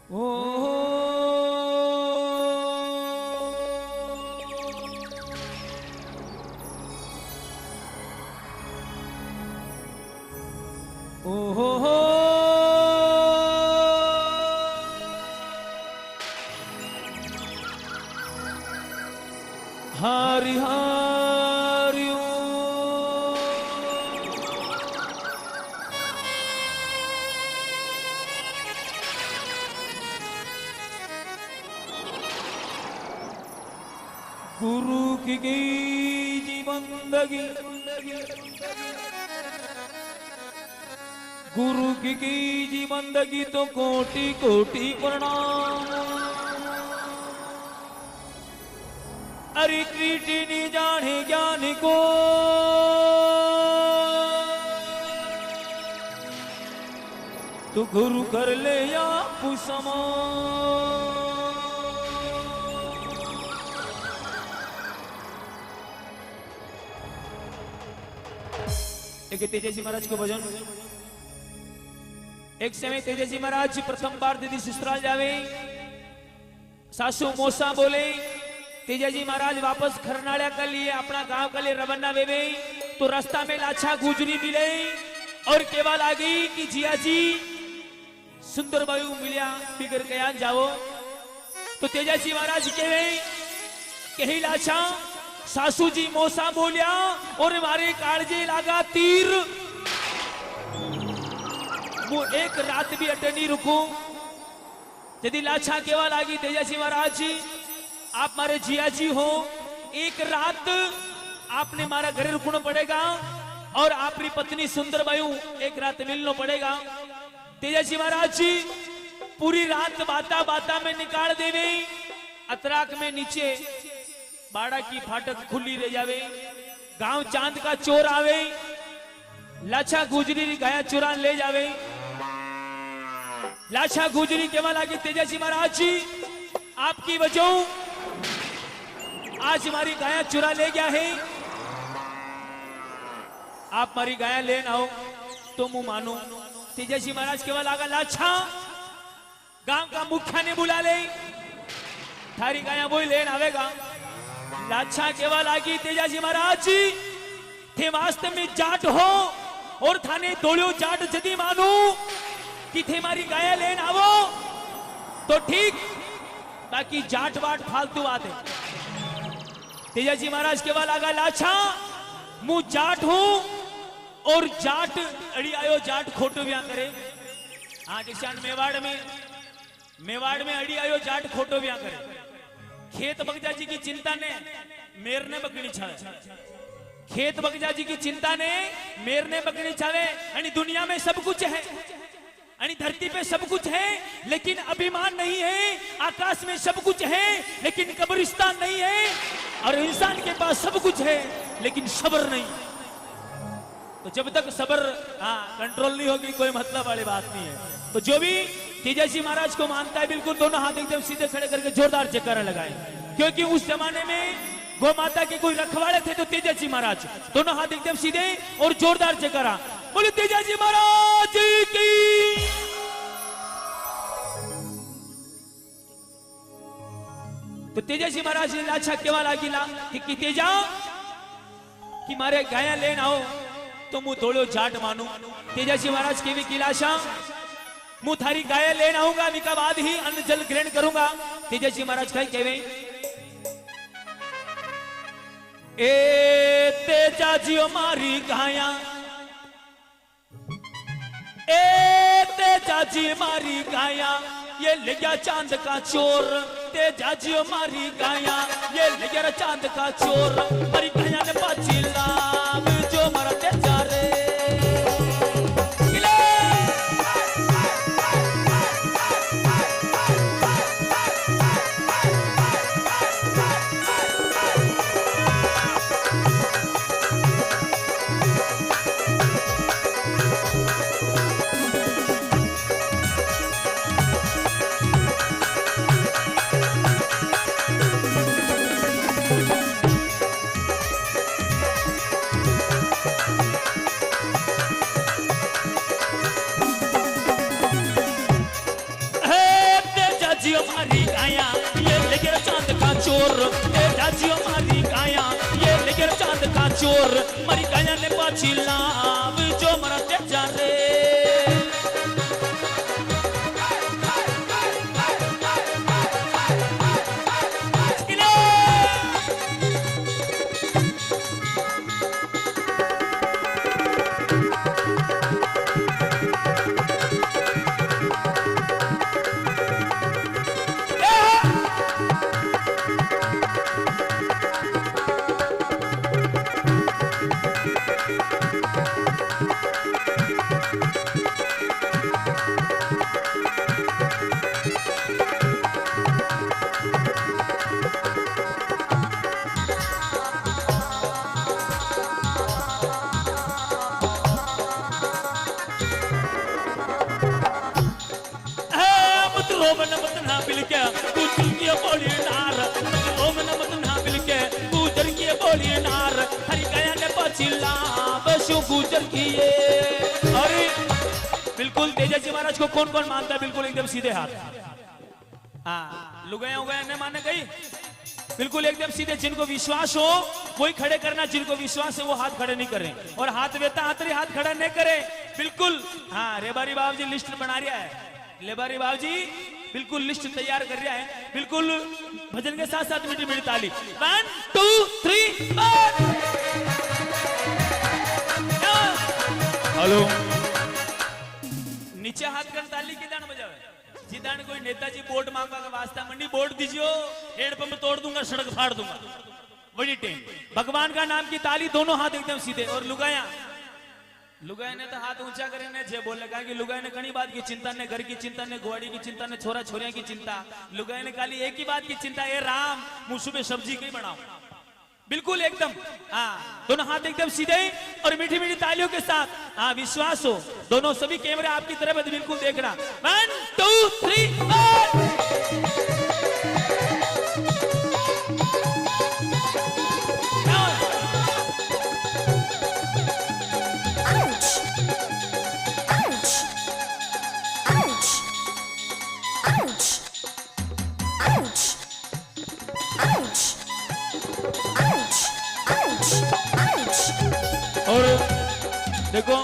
ओ हो हरि हरि गुरु की जी बंदगी गुरु की जी बंदगी तो कोटि कोटि प्रणाम। अरे त्रिटी नी जाने ज्ञान को तो गुरु कर ले या पुसमा। एक तेजस्वी महाराज को भजन। एक समय तेजस्वी महाराज प्रथम बार दीदी ससुराल जावे, सासू मोसा बोले तेजस्वी महाराज वापस खरनाड़ा के लिए अपना गांव के लिए रवाना वेवे तो रास्ता में लाछा गुजरी मिले और केवल आ गई कि जिया जी सुंदर बायु मिलिया बिगड़ गया जाओ। तो तेजस्वी महाराज कहे कही लाछा सासू जी मोसा बोलिया और मारे कालजे लागा तीर वो एक रात भी अटे नहीं रुकू। यदि लाछा केवल आगी तेजस्वी महाराज जी आप मारे जिया जी हो, एक रात आपने मारा घरे रुकना पड़ेगा और अपनी पत्नी सुंदर बायू एक रात मिलना पड़ेगा। तेजस्वी महाराज जी पूरी रात बाता बाता में निकाल देवे। अतराक में नीचे बाड़ा की फाटक खुली रह जावे, गांव चांद का चोर आवे, लाछा गुजरी गाया चुरान ले जावे। लाछा गुजरी केवल आगे तेजस्वी महाराज जी आपकी वजह आज हमारी गाया चुरा ले गया है, आप हमारी गाया ले ना हो तो मुंह मानो। तेजस्वी महाराज केवल आगा लाछा गांव का मुखिया ने बुला ले, थारी गाया बोई लेन आवेगा। लाछा केवल आगी तेजस्वी महाराज जी थे वास्तव में जाट हो और थाने दौड़ो जाट जदी मानो कि थे मारी गाया लेन आवो तो ठीक, बाकी जाट वाट फालतू बात है। तेजस्वी महाराज केवल आगा लाछा मु जाट हूं और जाट अड़ी आयो जाट खोटो ब्याह करे। हाँ किसान मेवाड़ में अड़ी आयो जाट खोटो ब्याह करे। खेत बगजा जी की चिंता ने मेरने बकरी छावे, खेत बगजा जी की चिंता ने मेरने बकरी छावे। यानी दुनिया में सब कुछ है, यानी धरती पे सब कुछ है लेकिन अभिमान नहीं है। आकाश में सब कुछ है लेकिन कब्रिस्तान नहीं है। और इंसान के पास सब कुछ है लेकिन सब्र नहीं। तो जब तक सब्र कंट्रोल नहीं होगी कोई मतलब वाली बात नहीं है। तो जो भी तेजस्वी महाराज को मानता है बिल्कुल दोनों हाथ एकदम सीधे खड़े करके जोरदार जयकारा लगाए, क्योंकि उस जमाने में गौ माता के कोई रखवाड़े थे तो तेजस्वी महाराज दोनों हाथ एकदम सीधे और जोरदार जयकारा बोले तेजस्वी महाराज की। तो तेजस्वी महाराज ने लाछा केवल आगी ला कि तेजा कि मारे गाया लेन आओ तो मु थोड़ो जाट मानू। तेजस्वी महाराज की भी किलाशा मु थारी गाय लेन आऊंगा, विका बाद ही अन्न जल ग्रहण करूंगा। तेजस्वी महाराज कहे केवे ए तेजा जियो मारी गाया, ए तेजा जी मारी गाया ये ले गया चांद का चोर। तेजा जियो मारी गाया ये ले गया चांद का चोर। मारी गाया ने बाजी लाग जो मारा तेजा रे। जाजियो मारी गाया ये लेकर चांद का चोर, ए जाजियो मारी गाया ये लेकर चांद का चोर, मारी गाया ने पाछी लाभ जो मरा ते जा रे। अरे बिल्कुल तेजस्वी महाराज को कौन कौन मानता है? बिल्कुल एकदम सीधे हाथ। हाँ, लुगाया उगाया नहीं माने गई, बिल्कुल एकदम सीधे। जिनको विश्वास हो वही खड़े करना, जिनको विश्वास है वो हाथ खड़े नहीं करें, और हाथ वेता हाथ खड़ा नहीं करे। बिल्कुल हाँ, रेबारी बाबू जी लिस्ट बना रहा है, लेबारी बाबू जी बिल्कुल लिस्ट तैयार कर रहा है। बिल्कुल भजन के साथ साथ मीठी मीठी ताली। 1 2 3 हेलो, नीचे हाथ कर ताली की दान बजावे। जिदान कोई नेताजी वोट मांगा का वास्ता मंडी वोट दीजियो, हेड पंप तोड़ दूंगा, सड़क फाड़ दूंगा, बड़ी टेन। भगवान का नाम की ताली, दोनों हाथ एकदम सीधे। और लुगाया ने तो हाथ ऊंचा करे ने जे बोले, कहा कि लुगाया ने कई बात की चिंता ने, घर की चिंता ने, गुआड़ी की चिंता ने, छोरा छोरिया की चिंता। लुगाया ने खाली एक ही बात की चिंता, ए राम मुँह में सब्जी कहीं बनाओ। बिल्कुल एकदम हाँ, दोनों हाथ एकदम सीधे और मीठी मीठी तालियों के साथ। हाँ, विश्वास हो दोनों, सभी कैमरे आपकी तरफ है, बिल्कुल देखना। 1 2 3 और देखो,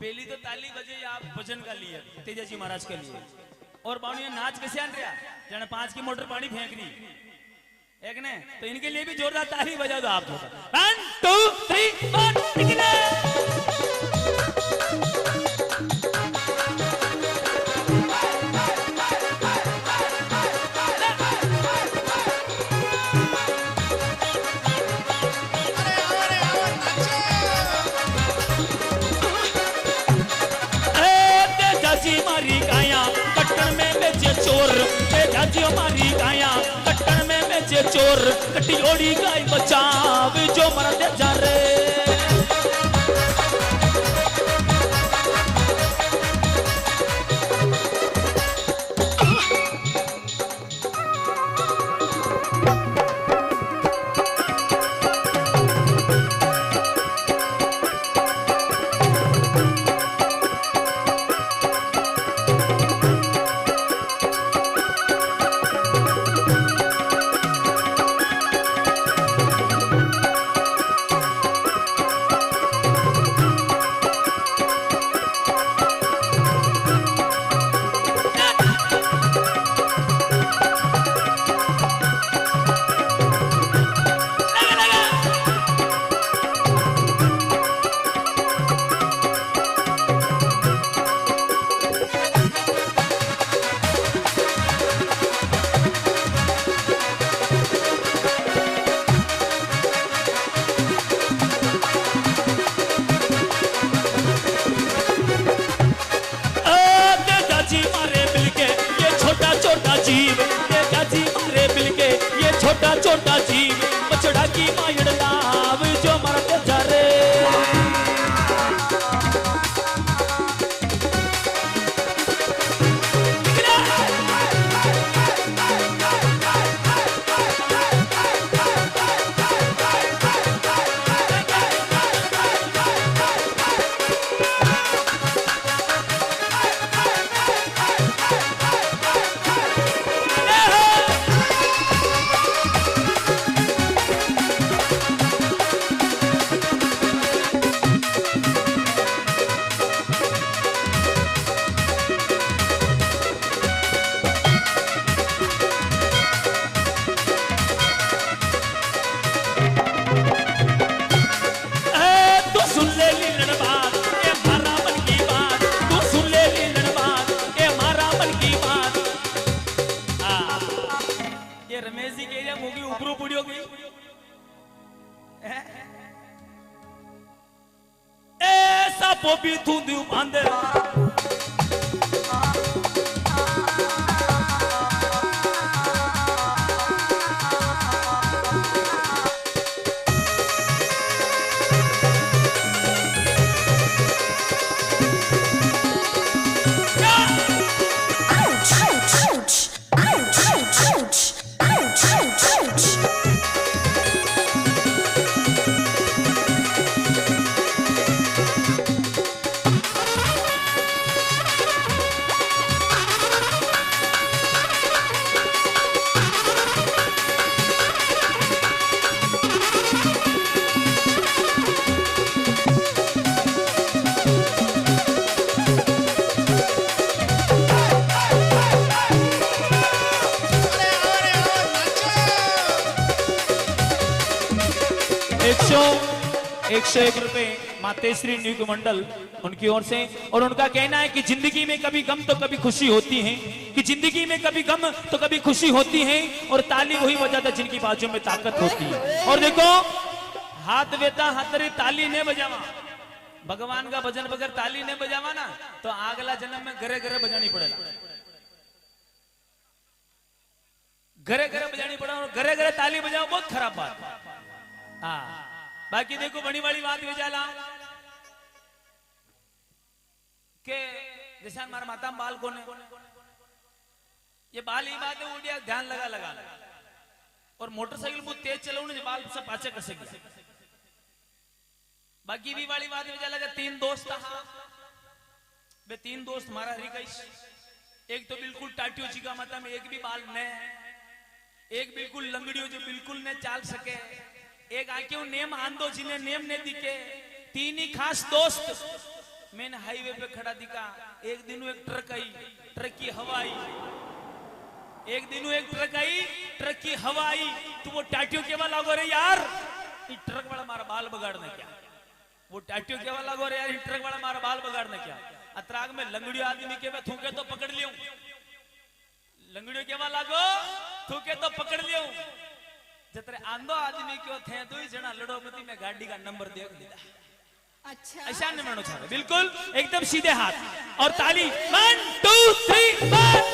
पहली तो ताली बजे आप भजन का लिए, तेजस्वी महाराज के लिए। और बावड़िया नाच कैसे आन रहा, जाने 5 की मोटर पानी फेंक रही एक ने, तो इनके लिए भी जोरदार ताली बजा दो आप। 1 2 3 4 निकले। मारी गाया कट्टन में बेचे चोर, जाजियो मारी गाया कट्टन में बेचे चोर, कटी ओड़ी गाय बचाव जो मर दे जा रे। छोटा छोटा जीव बछड़ा की मायड़ लाव जो मरते जा रे। पोपी तू दियो बांधे एक सौ एक रुपए मातेश्री नियुक्त मंडल उनकी ओर से। और उनका कहना है कि जिंदगी में कभी गम तो कभी खुशी होती है, कि जिंदगी में कभी गम तो कभी खुशी होती है, और ताली वही बजाता जिनकी बाजू में ताकत होती है। और देखो हाथ वेता हाथरी ताली ने बजावा, भगवान का भजन बगैर ताली ने बजावा ना तो अगला जन्म में घरे घरे बजानी पड़ेगा, घरे घरे बजानी पड़ेगा। और घरे घरे ताली बजाओ बहुत खराब बात। हाँ बाकी देखो बड़ी वाली बात विचाला के जैसे हमारा माता बाल को ने ये बाल ही बात है उड़िया ध्यान लगा लगा और मोटरसाइकिल बहुत तेज चलाओ ना बाल सब पाचे कर सके। बाकी भी वाली बात विचाला के तीन दोस्त बे तीन दोस्त हमारा हरी गई, एक तो बिल्कुल टाटियो चिका माता में एक भी बाल न, एक बिल्कुल लंगड़ियों जो बिल्कुल न चाल सके, एक आके नेम आंदो जिन्हें नेम ने दिखे। तीन ही खास दोस्त मैंने हाईवे पे खड़ा दिखा। एक दिन एक ट्रक आई, ट्रक की हवा आई, एक दिन एक ट्रक आई, ट्रक की हवा आई तो वो टाटियों केवल लागो रे यार ये ट्रक वाला मारा बाल बगाड़ने क्या, वो टाटियों केवल लागो रे यार ये ट्रक वाला मारा बाल बगाड़ने क्या। अतराग में लंगड़ियों आदमी के मैं थूके तो पकड़ लियो, लंगड़ियों केवल लागो थूके तो पकड़ लियो। जतरे आंदो आदमी क्यों थे दो ही जना लड़ोपति में गाड़ी का नंबर देख लिया। अच्छा ऐसा नहीं मानो चाहे बिल्कुल एकदम सीधे हाथ और ताली 1 2 3 4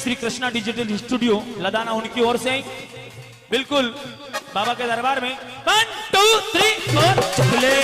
श्री कृष्णा डिजिटल स्टूडियो लदाना उनकी ओर से बिल्कुल बाबा के दरबार में 1 2 3 4 चले।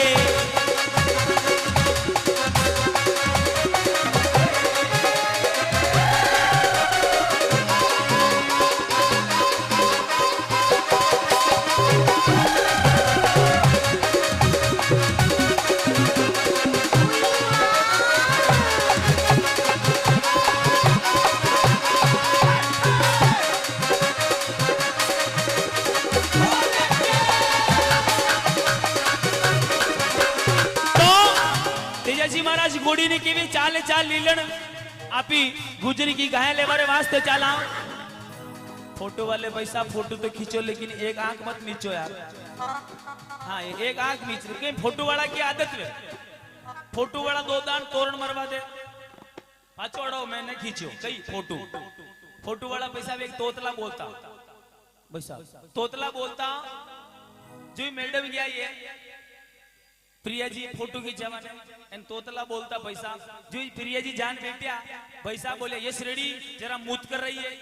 गोड़ी ने की चाले चाल लीलन आपी गुजरी की गाय ले बारे वास्ते चाला। फोटो वाले पैसा फोटो तो खींचो लेकिन एक आंख मत नीचो यार। हाँ एक आंख नीच क्योंकि फोटो वाला की आदत है, फोटो वाला दो दान तोरण मरवा दे पाचोड़ो मैंने खींचो कई फोटो, फोटो वाला पैसा एक तोतला बोलता पैसा तोतला बोलता जो मैडम गया ये प्रिया जी फोटो खींचावा एन तोतला बोलता पैसा जो प्रिया जी जान बेटिया पैसा बोले यस रेडी जरा मूत कर रही है।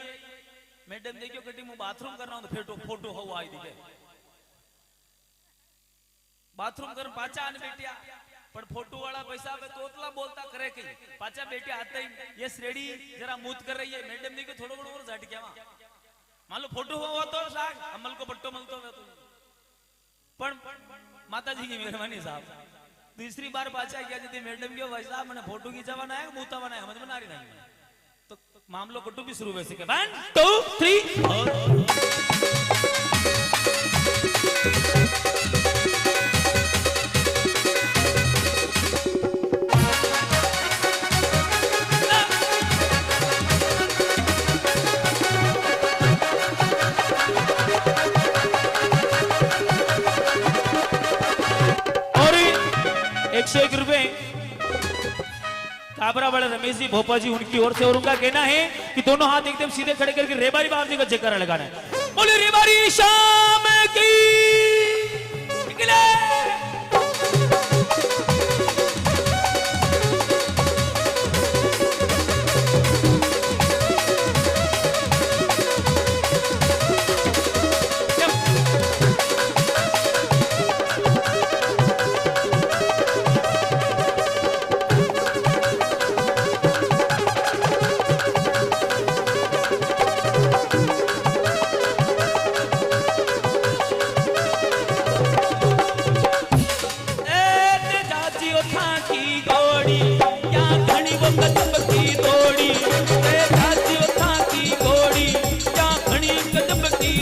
मैडम देखियो कटी मैं बाथरूम कर रहा हूं तो फोटो फोटो हो आई दिखे बाथरूम कर पाचा आने बेटिया पर फोटो वाला पैसा पे तोतला बोलता करे कहीं पाचा बेटिया आते ही यस रेडी जरा मूत कर रही है। मैडम देखियो थोड़ा बड़ा और झट क्या मान लो फोटो हुआ तो साग अमल को पट्टो मलतो तो पण माता जी की मेहरबानी साहब तीसरी बार पाचा किया जदी मैडम क्यों भाई साहब मैंने फोटो खींचावाना है मूतावाना है समझ में ना रही नहीं तो मामलो कटु भी शुरू वैसे के 1 2 3 और 101 रुपए काबरा वाले रमेश जी भोपा जी उनकी ओर से और उनका कहना है कि दोनों हाथ एकदम सीधे खड़े करके रेबारी बाबा जी का जयकारा लगाना है। बोले रेबारी शाम की निकले की